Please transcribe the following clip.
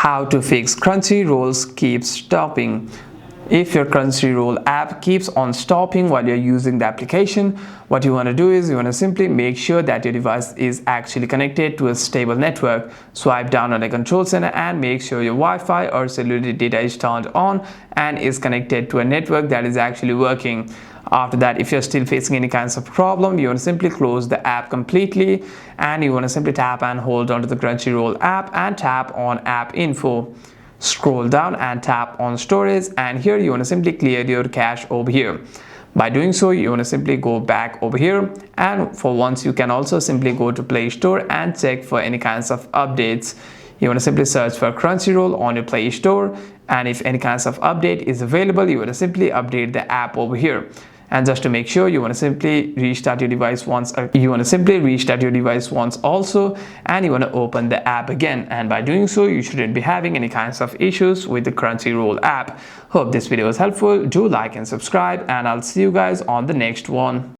How to fix Crunchyroll keeps stopping. If your Crunchyroll app keeps on stopping while you're using the application, what you want to do is you want to simply make sure that your device is actually connected to a stable network. Swipe down on the control center and make sure your Wi-Fi or cellular data is turned on and is connected to a network that is actually working. After that, if you're still facing any kinds of problem, you want to simply close the app completely and you want to simply tap and hold onto the Crunchyroll app and tap on app info. Scroll down and tap on storage, and here you want to simply clear your cache over here. By doing so, you want to simply go back over here, and for once you can also simply go to Play Store and check for any kinds of updates. You want to simply search for Crunchyroll on your Play Store, and if any kinds of update is available, you want to simply update the app over here. And just to make sure, you want to simply restart your device once. Also, and you want to open the app again. And by doing so, you shouldn't be having any kinds of issues with the Crunchyroll app. Hope this video was helpful. Do like and subscribe, and I'll see you guys on the next one.